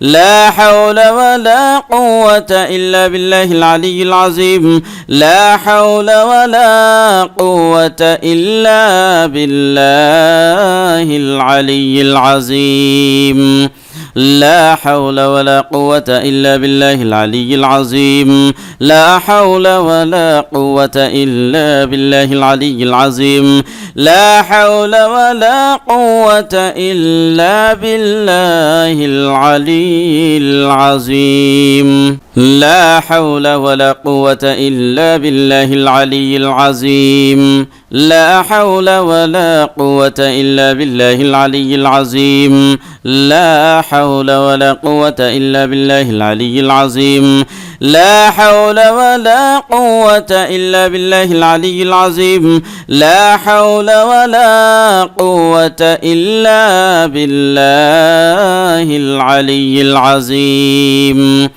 لا حول ولا قوة إلا بالله العلي العظيم لا حول ولا قوة إلا بالله العلي العظيم لا حول ولا قوة إلا بالله العلي العظيم لا حول ولا قوة إلا بالله العلي العظيم لا حول ولا قوة إلا بالله العلي العظيم لا حول ولا قوة إلا بالله العلي العظيم لا حول ولا قوة إلا بالله العلي العظيم لا حول ولا قوة إلا بالله العلي العظيم لا حول ولا قوة إلا بالله العلي العظيم لا حول ولا قوة إلا بالله العلي العظيم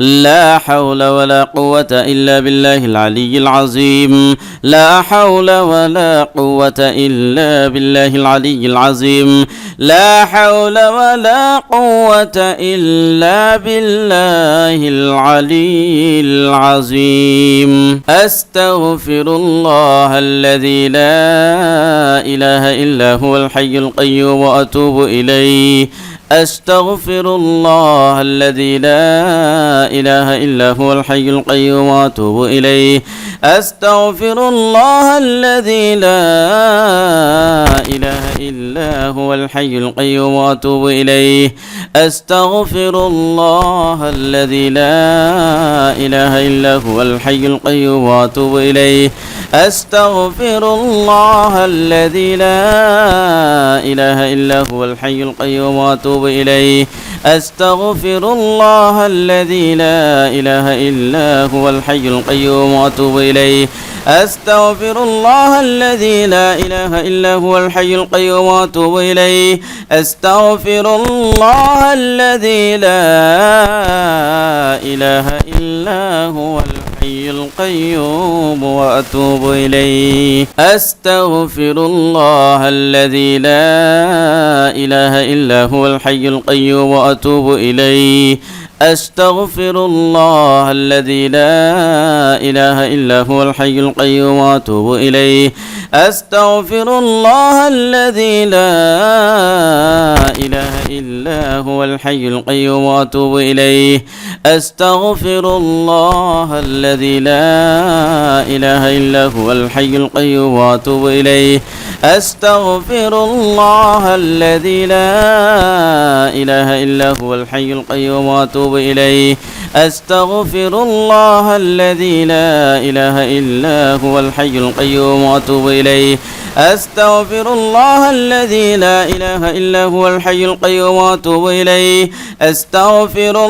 لا حول ولا قوة إلا بالله العلي العظيم لا حول ولا قوة إلا بالله العلي العظيم لا حول ولا قوة إلا بالله العلي العظيم أستغفر الله الذي لا إله إلا هو الحي القيوم وأتوب إليه أستغفر الله الذي لا إله إلا هو الحي القيوم وأتوب إليه أستغفر الله الذي لا إله إلا هو الحي القيوم وأتوب إليه أستغفر الله الذي لا إله إلا هو الحي القيوم وأتوب إليه أستغفر الله الذي لا إله إلا هو الحي القيوم وأتوب إليه أستغفر الله الذي لا إله إلا هو الحي القيوم وأتوب إليه أستغفر الله الذي لا إله إلا هو الحي القيوم وأتوب إليه أستغفر الله الذي لا إله إلا هو الحي القيوم وأتوب إليه أستغفر الله الذي لا إله إلا هو الحي القيوم وأتوب إليه أستغفر الله الذي لا إله إلا هو الحي القيوم وأتوب إليه أستغفر الله الذي لا إله إلا هو الحي القيوم وأتوب إليه أستغفر الله الذي لا إله إلا هو الحي القيوم وأتوب إليه أستغفر الله الذي لا إله إلا هو الحي القيوم وأتوب إليه أستغفر الله الذي لا إله إلا هو الحي القيوم وأتوب إليه أستغفر الله الذي لا إله إلا هو الحي القيوم وأتوب إليه أستغفر الله الذي لا إله إلا هو الحي القيوم وأتوب إليه أستغفر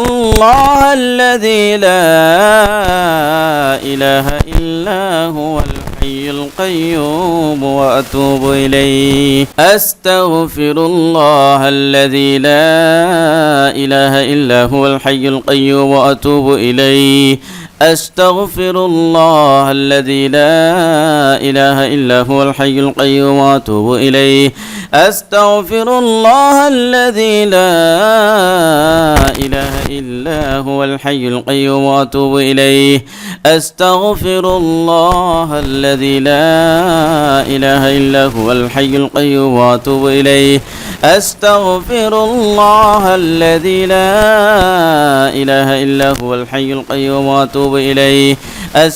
الله الذي لا إله إلا هو الحي القيوم وأتوب إليه أستغفر الله الذي لا إله إلا هو الحي القيوم وأتوب إليه أستغفر الله الذي لا إله إلا هو الحي القيوم وأتوب إليه أستغفر الله الذي لا إله إلا هو الحي القيوم وأتوب إليه أستغفر الله الذي لا إله إلا هو الحي القيوم وأتوب إليه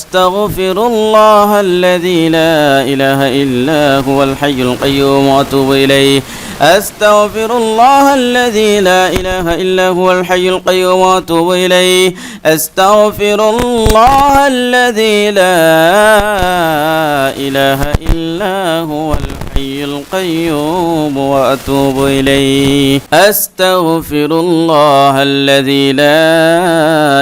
أستغفر الله الذي لا إله إلا هو الحي القيوم وأتوب إليه أستغفر الله الذي لا إله إلا هو الحي القيوم وأتوب إليه أستغفر الله الذي لا إله إلا هو الحي القيوم وأتوب إليه أستغفر الله الذي لا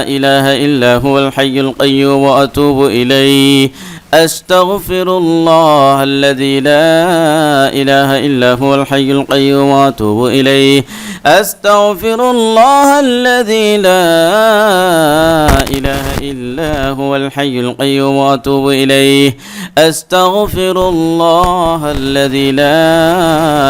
إله إلا هو الحي القيوم وأتوب إليه أستغفر الله الذي لا إله إلا هو الحي القيوم وأتوب إليه أستغفر الله الذي لا إله إلا هو الحي القيوم وأتوب إليه أستغفر الله الذي لا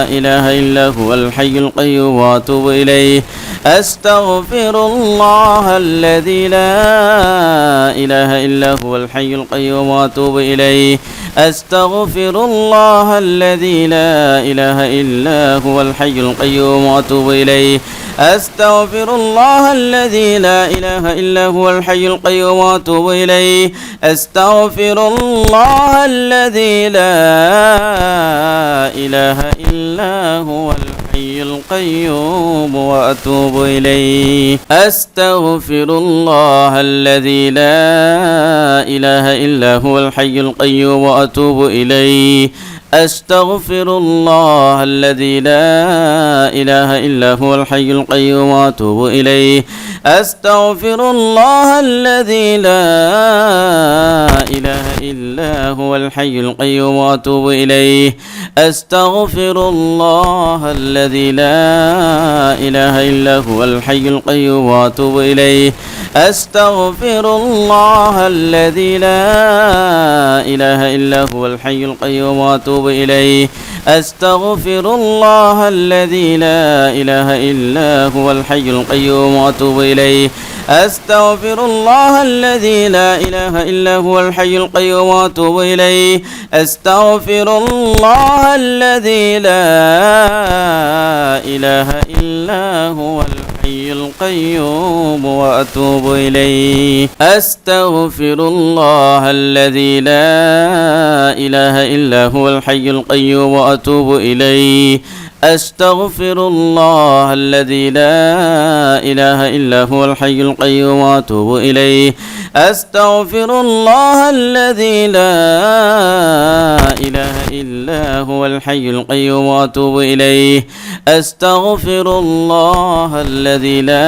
إله إلا هو الحي القيوم وأتوب إليه أستغفر الله الذي لا إله إلا هو الحي القيوم وأتوب إليه أستغفر الله الذي لا إله إلا هو الحي القيوم وأتوب إليه أستغفر الله الذي لا إله إلا هو الحي القيوم وأتوب إليه أستغفر الله الذي لا إله إلا هو الحي القيوم وأتوب إليه أستغفر الله الذي لا إله إلا هو الحي القيوم وأتوب إليه أستغفر الله الذي لا إله إلا هو الحي القيوم وأتوب إليه أستغفر الله الذي لا إله إلا هو الحي القيوم وأتوب إليه أستغفر الله الذي لا إله إلا هو الحي القيوم وأتوب إليه أستغفر الله الذي لا إله إلا هو الحي القيوم وأتوب إليه أستغفر الله الذي لا إله إلا هو الحي القيوم وأتوب إليه أستغفر الله الذي لا إله إلا هو الحي القيوم وأتوب إليه أستغفر الله الذي لا إله إلا هو الحي القيوم وأتوب إليه أستغفر الله الذي لا إله إلا هو الحي القيوم وأتوب إليه أستغفر الله الذي لا إله إلا هو الحي القيوم وأتوب إليه أستغفر الله الذي لا إله إلا هو الحي القيوم وأتوب إليه أستغفر الله الذي لا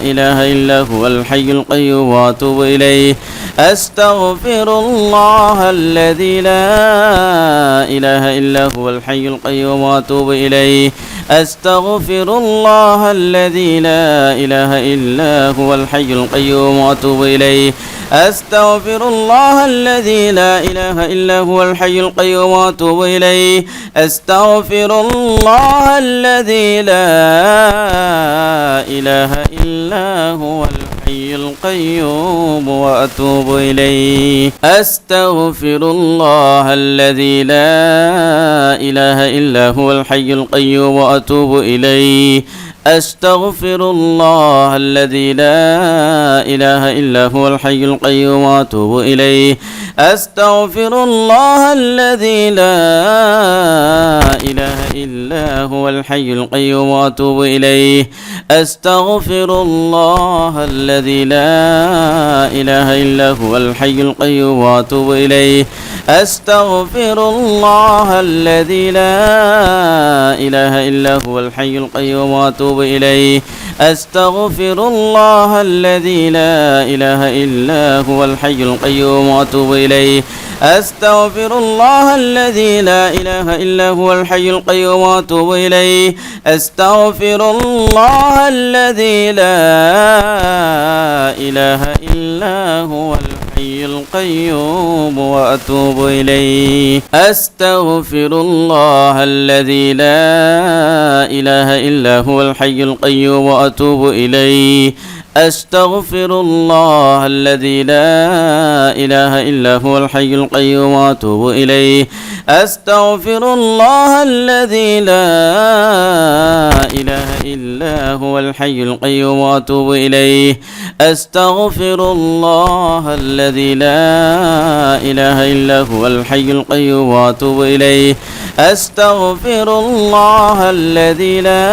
إله إلا هو الحي القيوم وأتوب إليه أستغفر الله الذي لا إله إلا هو الحي القيوم وأتوب إليه أستغفر الله الذي لا إله إلا هو الحي القيوم وأتوب إليه أستغفر الله الذي لا إله إلا هو الحي القيوم وأتوب إليه أستغفر الله الذي لا إله إلا هو الحي القيوم وأتوب إليه أستغفر الله الذي لا إله إلا هو الحي القيوم وأتوب إليه أستغفر الله الذي لا إله إلا هو الحي القيوم وأتوب إليه أستغفر الله الذي لا إله إلا هو الحي القيوم وأتوب إليه أستغفر الله الذي لا إله إلا هو الحي القيوم وأتوب إليه أستغفر الله الذي لا إله إلا هو الحي القيوم وأتوب إليه أستغفر الله الذي لا إله إلا هو الحي القيوم وأتوب إليه أستغفر الله الذي لا إله إلا هو الحي القيوم وأتوب إليه أستغفر الله الذي لا إله إلا هو الحي القيوم وأتوب إليه أستغفر الله الذي لا إله إلا هو الحي القيوم وأتوب إليه أستغفر الله الذي لا إله إلا هو الحي القيوم وأتوب إليه أستغفر الله الذي لا إله إلا هو الحي القيوم وأتوب إليه أستغفر الله الذي لا إله إلا هو الحي القيوم وأتوب إليه أستغفر الله الذي لا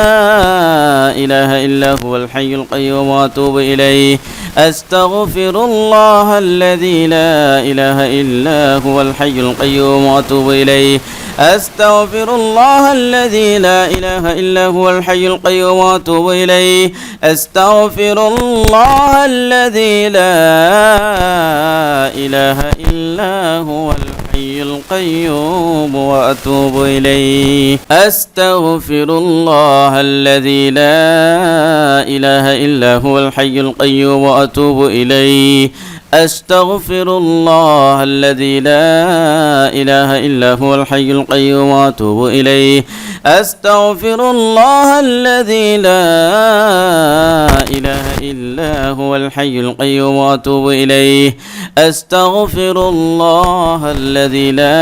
إله إلا هو الحي القيوم وأتوب إليه أستغفر الله الذي لا إله إلا هو الحي القيوم وأتوب إليه أستغفر الله الذي لا إله إلا هو الحي القيوم وأتوب إليه أستغفر الله الذي لا إله إلا هو الحي القيوم وأتوب إليه أستغفر الله الذي لا إله إلا هو الحي القيوم وأتوب إليه أستغفر الله الذي لا إله إلا هو الحي القيوم وأتوب إليه أستغفر الله الذي لا إله إلا هو الحي القيوم وأتوب إليه أستغفر الله الذي لا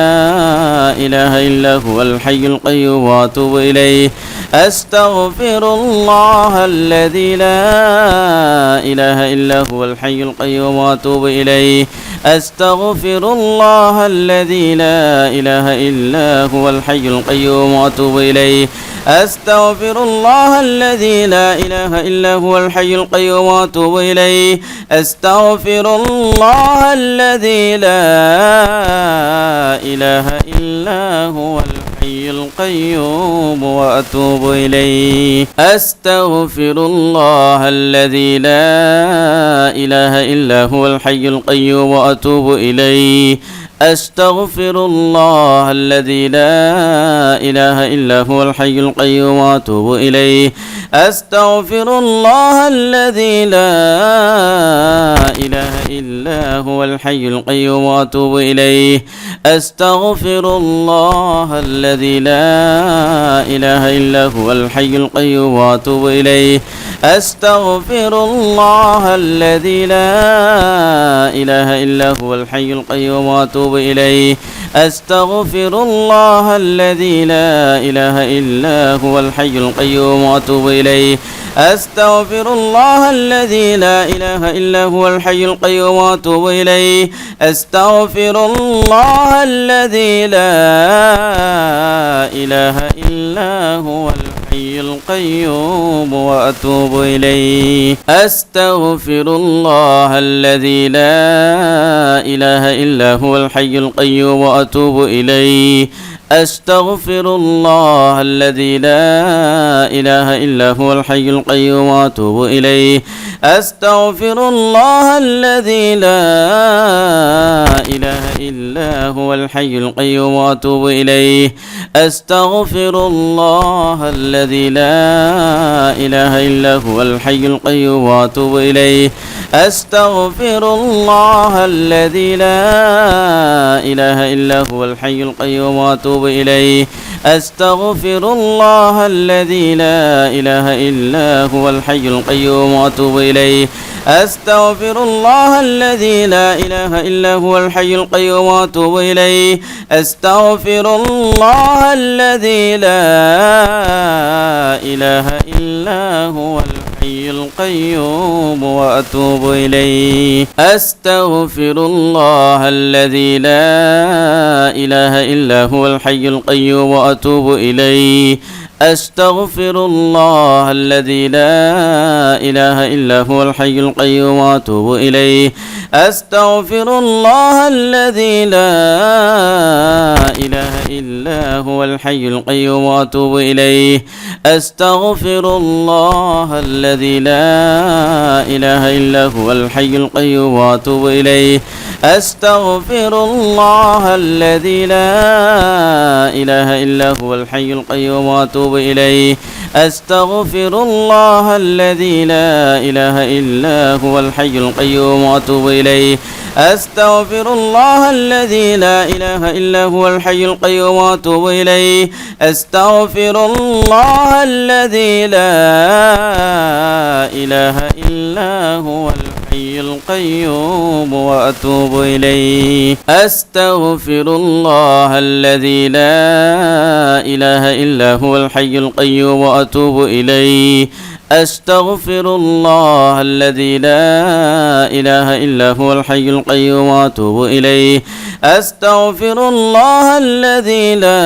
إله إلا هو الحي القيوم وأتوب إليه أستغفر الله الذي لا إله إلا هو الحي القيوم وأتوب إليه أستغفر الله الذي لا إله إلا هو الحي القيوم وأتوب إليه أستغفر الله الذي لا إله إلا هو الحي القيوم وأتوب إليه أستغفر الله الذي لا إله إلا هو الحي القيوم وأتوب إليه أستغفر الله الذي لا إله إلا هو الحي القيوم وأتوب إليه أستغفر الله الذي لا إله إلا هو الحي القيوم وأتوب إليه أستغفر الله الذي لا إله إلا هو الحي القيوم وأتوب إليه أستغفر الله الذي لا إله إلا هو الحي القيوم وأتوب إليه أستغفر الله الذي لا إله إلا هو الحي القيوم وأتوب إليه أستغفر الله الذي لا إله إلا هو الحي القيوم وأتوب إليه أستغفر الله الذي لا إله إلا هو الحي القيوم وأتوب إليه أستغفر الله الذي لا إله إلا هو الحي القيوم وأتوب إليه أستغفر الله الذي لا إله إلا هو الحي القيوم وأتوب إليه أستغفر الله الذي لا إله إلا هو الحي القيوم وأتوب إليه أستغفر الله الذي لا إله إلا هو الحي القيوم وأتوب إليه أستغفر الله الذي لا إله إلا هو الحي القيوم وأتوب إليه أستغفر الله الذي لا إله إلا هو الحي القيوم وأتوب إليه أستغفر الله الذي لا إله إلا هو الحي القيوم وأتوب إليه أستغفر الله الذي لا إله إلا هو الحي القيوم وأتوب إليه أستغفر الله الذي لا إله إلا هو الحي القيوم وأتوب إليه أستغفر الله الذي لا إله إلا هو الحي القيوم وأتوب إليه أستغفر الله الذي لا إله إلا هو الحي القيوم وأتوب إليه أستغفر الله الذي لا إله إلا هو الحي القيوم وأتوب إليه أستغفر الله الذي لا إله إلا هو الحي القيوم وأتوب إليه أستغفر الله الذي لا إله إلا هو الحي القيوم وأتوب إليه أستغفر الله الذي لا إله إلا هو الحي القيوم وأتوب إليه أستغفر الله الذي لا إله إلا هو الحي القيوم وأتوب إليه أستغفر الله الذي لا إله إلا هو الحي القيوم وأتوب إليه أستغفر الله الذي لا إله إلا هو الحي القيوم وأتوب إليه أستغفر الله الذي لا إله إلا هو الحي القيوم وأتوب إليه أستغفر الله الذي لا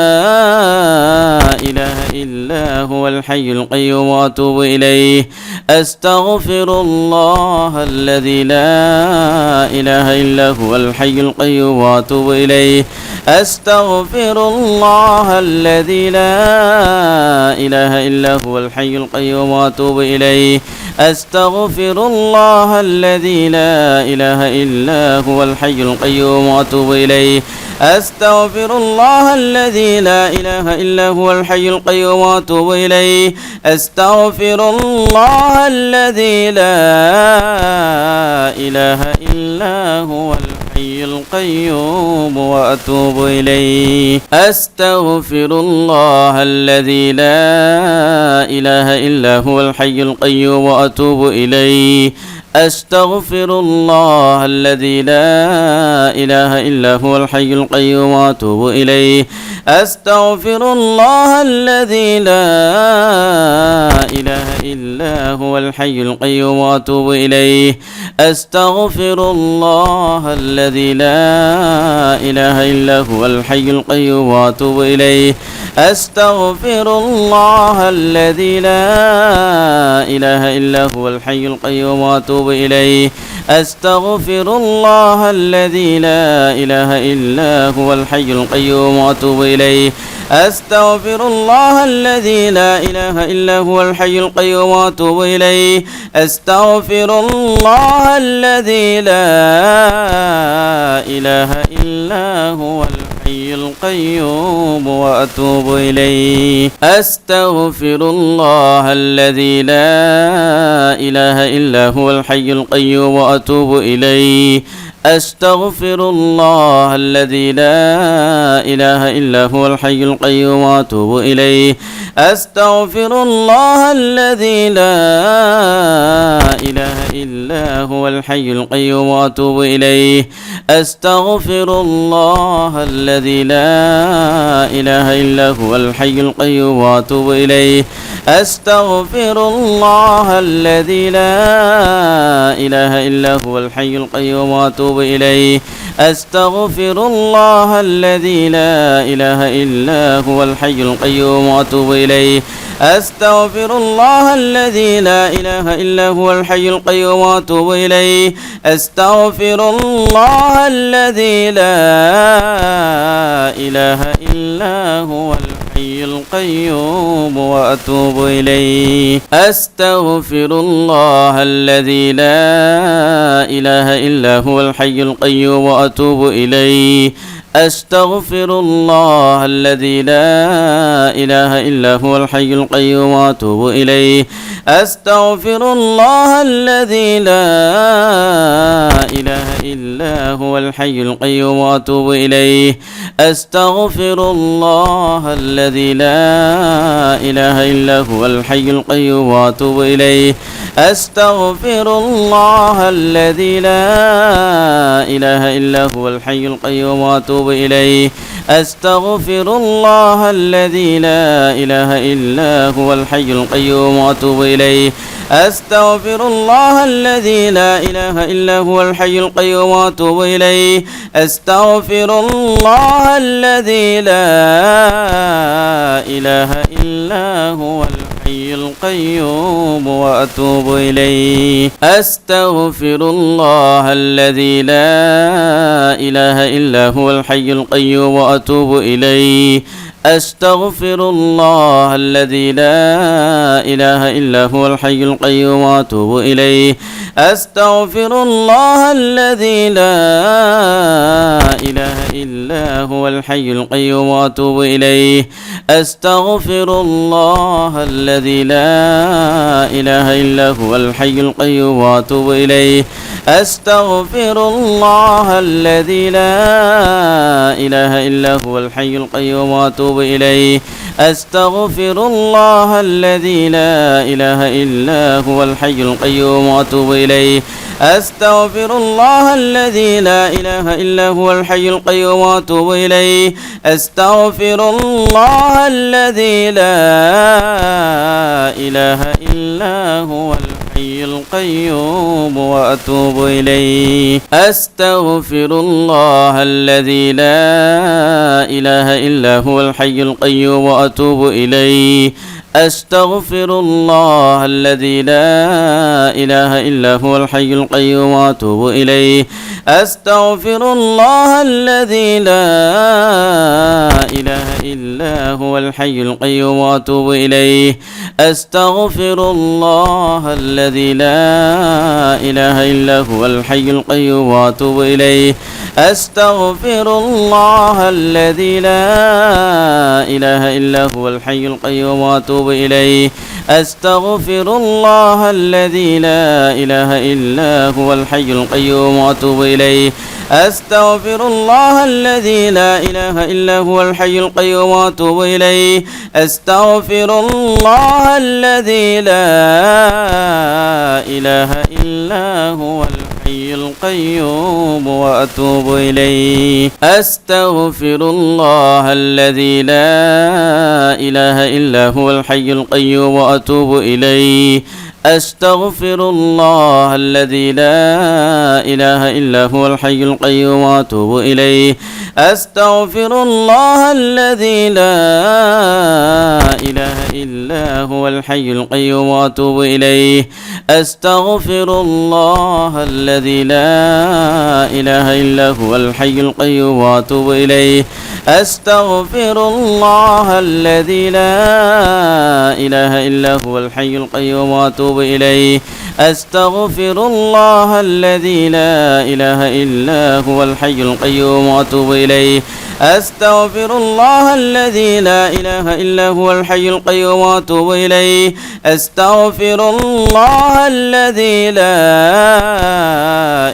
إله إلا هو الحي القيوم وأتوب إليه أستغفر الله الذي لا إله إلا هو الحي القيوم وأتوب إليه أستغفر الله الذي لا إله إلا هو الحي القيوم وأتوب إليه أستغفر الله الذي لا إله إلا هو الحي القيوم وأتوب إليه أستغفر الله الذي لا إله إلا هو الحي القيوم وأتوب إليه أستغفر الله الذي لا إله إلا هو الحي القيوم وأتوب إليه أستغفر الله الذي لا إله إلا هو الحي القيوم وأتوب إليه أستغفر الله الذي لا إله إلا هو الحي القيوم وأتوب إليه أستغفر الله الذي لا إله إلا هو الحي القيوم وأتوب إليه أستغفر الله الذي لا إله إلا هو الحي القيوم وأتوب إليه أستغفر الله الذي لا إله إلا هو الحي القيوم وأتوب إليه أستغفر الله الذي لا إله إلا هو الحي القيوم وأتوب إليه أستغفر الله الذي لا إله إلا هو الحي القيوم وأتوب إليه أستغفر الله الذي لا إله إلا هو الحي القيوم وأتوب إليه أستغفر الله الذي لا إله إلا هو الحي القيوم وأتوب إليه أستغفر الله الذي لا إله إلا هو الحي القيوم وأتوب إليه أستغفر الله الذي لا إله إلا هو الحي القيوم وأتوب إليه أستغفر الله الذي لا إله إلا هو الحي القيوم وأتوب إليه أستغفر الله الذي لا إله إلا هو الحي القيوم وأتوب إليه أستغفر الله الذي لا إله إلا هو الحي القيوم وأتوب إليه أستغفر الله الذي لا إله إلا هو الحي القيوم وأتوب إليه أستغفر الله الذي لا إله إلا هو الحي القيوم وأتوب إليه أستغفر الله الذي لا إله إلا هو الحي القيوم وأتوب إليه أستغفر الله الذي لا إله إلا هو الحي القيوم وأتوب إليه أستغفر الله الذي لا إله إلا هو الحي القيوم وأتوب إليه أستغفر الله الذي لا إله إلا هو الحي القيوم وأتوب إليه أستغفر الله الذي لا إله إلا هو الحي القيوم وأتوب إليه أستغفر الله الذي لا إله إلا هو الحي القيوم وأتوب إليه أستغفر الله الذي لا إله إلا هو الحي القيوم وأتوب إليه أستغفر الله الذي لا إله إلا هو الحي القيوم وأتوب إليه أستغفر الله الذي لا إله إلا هو الحي القيوم وأتوب إليه أستغفر الله الذي لا إله إلا هو الحي القيوم وأتوب إليه أستغفر الله الذي لا إله إلا هو الحي القيوم وأتوب إليه أستغفر الله الذي لا إله إلا هو الحي القيوم وأتوب إليه أستغفر الله الذي لا إله إلا هو الحي القيوم وأتوب إليه أستغفر الله الذي لا إله إلا هو الحي القيوم وأتوب إليه أستغفر الله الذي لا إله إلا هو الحي القيوم وأتوب إليه أستغفر الله الذي لا إله إلا هو الحي القيوم وأتوب إليه أستغفر الله الذي لا إله إلا هو الحي القيوم وأتوب إليه أستغفر الله الذي لا إله إلا هو الحي القيوم وأتوب إليه أستغفر الله الذي لا إله إلا هو الحي القيوم وأتوب إليه أستغفر الله الذي لا إله إلا هو الحي القيوم وأتوب إليه أستغفر الله الذي لا إله إلا هو الحي القيوم وأتوب إليه أستغفر الله الذي لا إله إلا هو الحي القيوم وأتوب إليه أستغفر الله الذي لا إله إلا هو الحي القيوم وأتوب إليه أستغفر الله الذي لا إله إلا هو الحي القيوم وأتوب إليه أستغفر الله الذي لا إله إلا هو الحي القيوم وأتوب إليه أستغفر الله الذي لا إله إلا هو الحي القيوم وأتوب إليه أستغفر الله الذي لا إله إلا هو الحي القيوم وأتوب إليه أستغفر الله الذي لا إله إلا هو الحي القيوم وأتوب إليه أستغفر الله الذي لا إله إلا هو الحي القيوم وأتوب إليه أستغفر الله الذي لا إله إلا هو الحي القيوم وأتوب إليه أستغفر الله الذي لا إله إلا هو الحي القيوم وأتوب إليه أستغفر الله الذي لا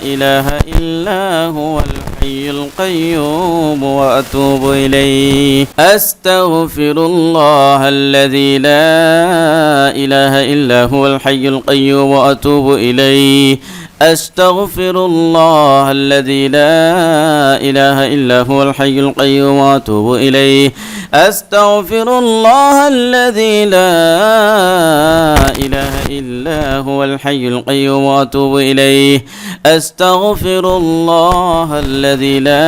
إله إلا هو الحي القيوم وأتوب إليه أستغفر الله الذي لا إله إلا هو الحي القيوم وأتوب إليه أستغفر الله الذي لا إله إلا هو الحي القيوم وأتوب إليه أستغفر الله الذي لا إله إلا هو الحي القيوم وأتوب إليه أستغفر الله الذي لا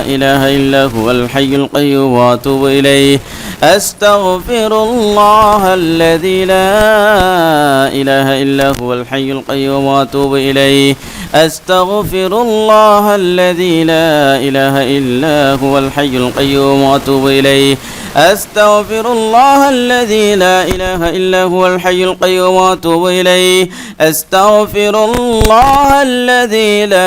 إله إلا هو الحي القيوم وأتوب إليه أستغفر الله الذي لا إله إلا هو الحي القيوم وأتوب إليه أستغفر الله الذي لا إله إلا هو الحي القيوم وأتوب إليه أستغفر الله الذي لا إله إلا هو الحي القيوم وأتوب إليه أستغفر الله الذي لا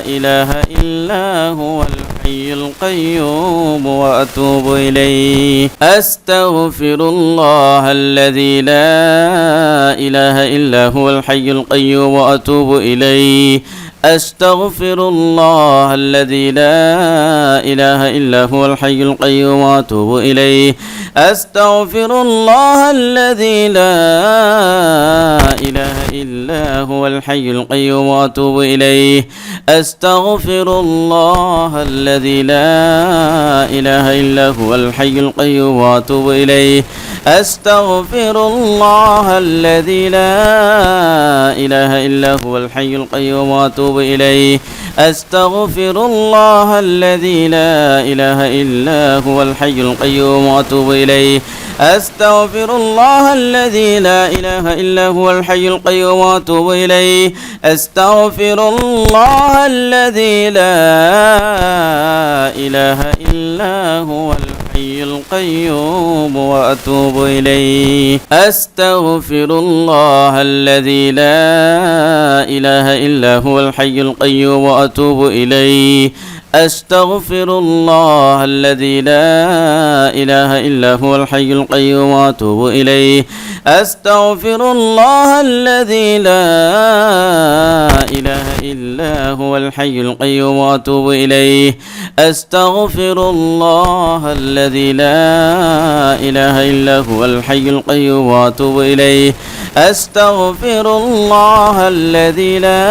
إله إلا هو الحي القيوم وأتوب إليه أستغفر الله الذي لا إله إلا هو الحي القيوم وأتوب إليه أستغفر الله الذي لا إله إلا هو الحي القيوم وأتوب إليه أستغفر الله الذي لا إله إلا هو الحي القيوم وأتوب إليه أستغفر الله الذي لا إله إلا هو الحي القيوم وأتوب إليه أستغفر الله الذي لا إله إلا هو الحي القيوم وأتوب إليه أستغفر الله الذي لا إله إلا هو الحي القيوم وأتوب إليه أستغفر الله الذي لا إله إلا هو الحي القيوم وأتوب إليه أستغفر الله الذي لا إله إلا هو الحي القيوم وأتوب إليه أستغفر الله الذي لا إله إلا هو الحي القيوم وأتوب إليه أستغفر الله الذي لا إله إلا هو الحي القيوم وأتوب إليه أستغفر الله الذي لا إله إلا هو الحي القيوم وأتوب إليه أستغفر الله الذي لا إله إلا هو الحي القيوم وأتوب إليه أستغفر الله الذي لا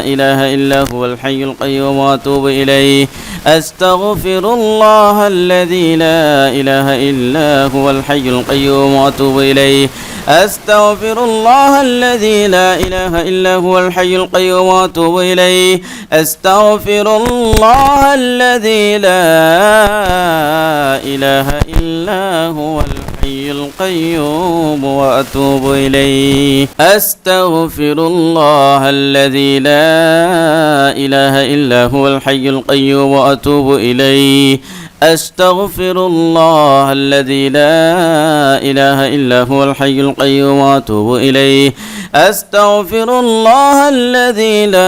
إله إلا هو الحي القيوم وأتوب إليه أستغفر الله الذي لا إله إلا هو الحي القيوم وأتوب إليه أستغفر الله الذي لا إله إلا هو الحي القيوم وأتوب إليه أستغفر الله الذي لا إله إلا هو الحي الحي القيوم وأتوب إليه. أستغفر الله الذي لا إله إلا هو الحي القيوم وأتوب إليه. أستغفر الله الذي لا إله إلا هو الحي القيوم وأتوب إليه. أستغفر الله الذي لا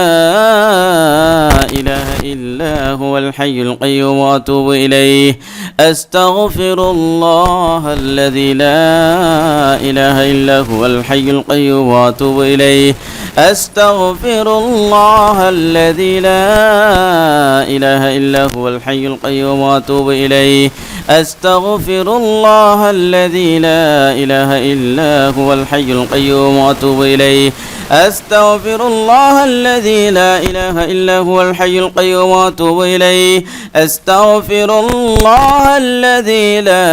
إله إلا هو الحي القيوم وأتوب إليه. أستغفر الله الذي لا إله إلا هو الحي القيوم وأتوب إليه. أستغفر الله الذي لا إله إلا هو الحي القيوم وأتوب إليه. أستغفر الله الذي لا إله إلا هو الحي القيوم وأتوب إليه. أستغفر الله الذي لا إله إلا هو الحي القيوم وأتوب إليه. أستغفر الله الذي لا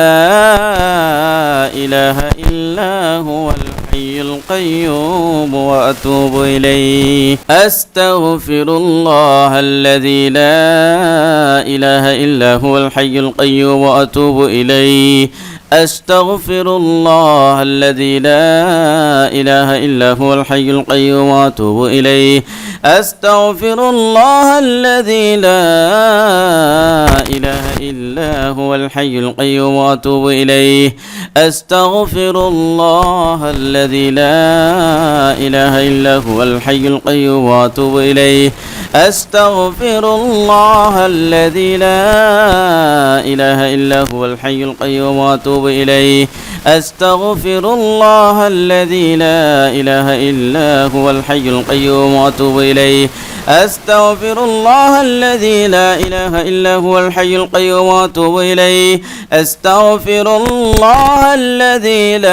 إله إلا هو الحي القيوم وأتوب إليه. أستغفر الله الذي لا إله إلا هو الحي القيوم وأتوب إليه. أستغفر الله الذي لا إله إلا هو الحي القيوم وأتوب إليه. أستغفر الله الذي لا إله إلا هو الحي القيوم وأتوب إليه. أستغفر الله الذي لا إله إلا هو الحي القيوم وأتوب إليه. أستغفر الله الذي لا إله إلا هو الحي القيوم وأتوب إليه. أستغفر الله الذي لا إله إلا هو الحي القيوم وأتوب إليه. أستغفر الله الذي لا إله إلا هو الحي القيوم وأتوب إليه. أستغفر الله الذي لا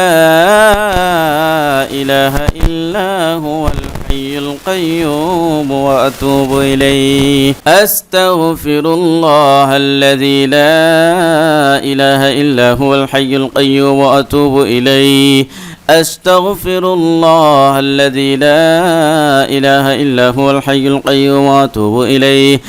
إله إلا هو الحي القيوم وأتوب إليه. أستغفر الله الذي لا إله إلا هو الحي القيوم وأتوب إليه. أستغفر الله الذي لا إله إلا هو الحي القيوم وأتوب إليه. أستغفر الله الذي لا إله إلا هو الحي القيوم وأتوب إليه.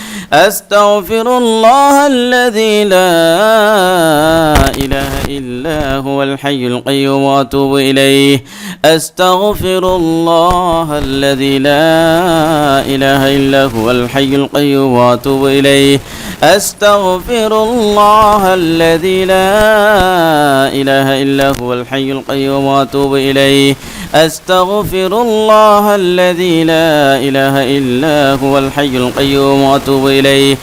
أستغفر الله الذي لا إله إلا هو الحي القيوم وأتوب إليه. أستغفر الله الذي لا إله إلا هو الحي القيوم وأتوب إليه. أستغفر الله الذي لا إله إلا هو الحي القيوم وأتوب إليه.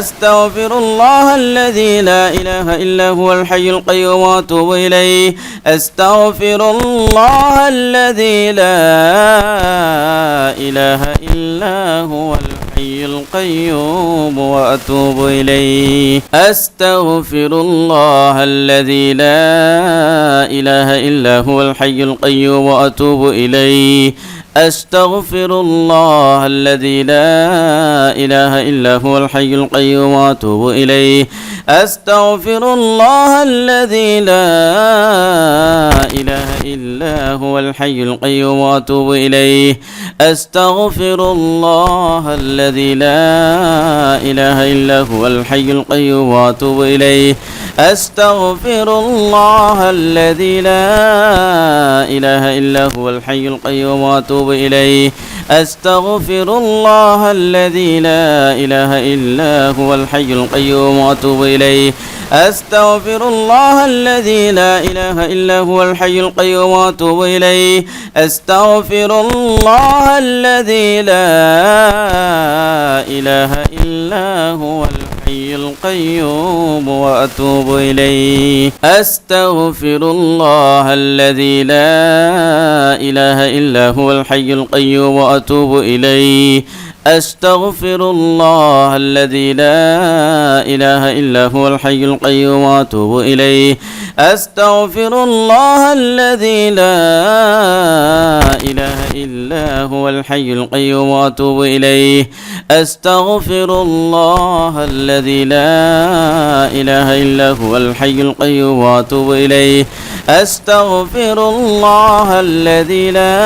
أستغفر الله الذي لا إله إلا هو الحي القيوم وأتوب إليه. أستغفر الله الذي لا إله إلا هو الحي القيوم وأتوب إليه. أستغفر الله الذي لا إله إلا هو الحي القيوم وأتوب إليه. أستغفر الله الذي لا إله إلا هو الحي القيوم وأتوب إليه. أستغفر الله الذي لا إله إلا هو الحي القيوم وأتوب إليه. أستغفر الله الذي لا إله إلا هو الحي القيوم وأتوب إليه. أستغفر الله الذي لا إله إلا هو الحي القيوم وأتوب إليه. أستغفر الله الذي لا إله إلا هو الحي القيوم وأتوب إليه. أستغفر الله الذي لا إله إلا هو الحي القيوم وأتوب إليه. أستغفر الله الذي لا إله إلا هو الحي القيوم وأتوب إليه. أستغفر الله الذي لا إله إلا هو الحي القيوم وأتوب إليه. أستغفر الله الذي لا إله إلا هو الحي القيوم وأتوب إليه. أستغفر الله الذي لا إله إلا هو الحي القيوم وأتوب إليه. أستغفر الله الذي لا إله إلا هو الحي القيوم وأتوب إليه. أستغفر الله الذي لا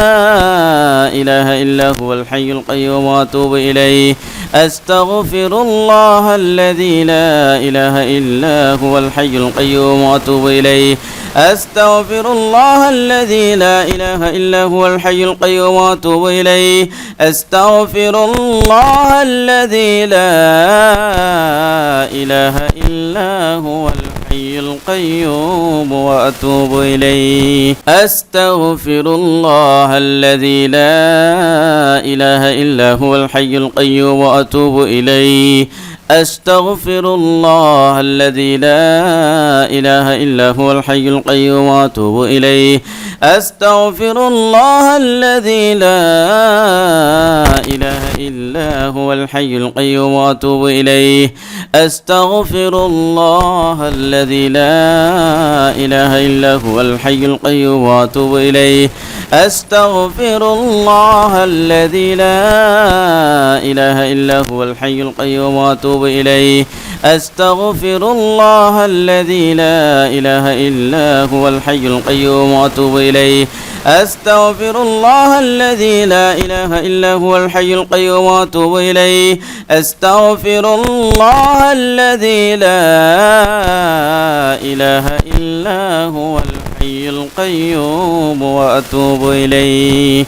إله إلا هو الحي القيوم وأتوب إليه. أستغفر الله الذي لا إله إلا هو الحي القيوم وأتوب إليه أستغفر الله الذي لا إله إلا هو الحي القيوم وأتوب إليه أستغفر الله الذي لا إله إلا هو الحي القيوم وأتوب إليه أستغفر الله الذي لا إله إلا هو الحي القيوم وأتوب إليه أستغفر الله الذي لا إله إلا هو الحي القيوم وأتوب إليه أستغفر الله الذي لا إله إلا هو الحي القيوم وأتوب إليه أستغفر الله الذي لا إله إلا هو الحي القيوم وأتوب إليه أستغفر الله الذي لا إله إلا هو الحي القيوم وأتوب إليه أستغفر الله الذي لا إله إلا هو الحي القيوم وأتوب إليه أستغفر الله الذي لا إله إلا هو الحي القيوم وأتوب إليه أستغفر الله الذي لا إله إلا هو الحي القيوم وأتوب إليه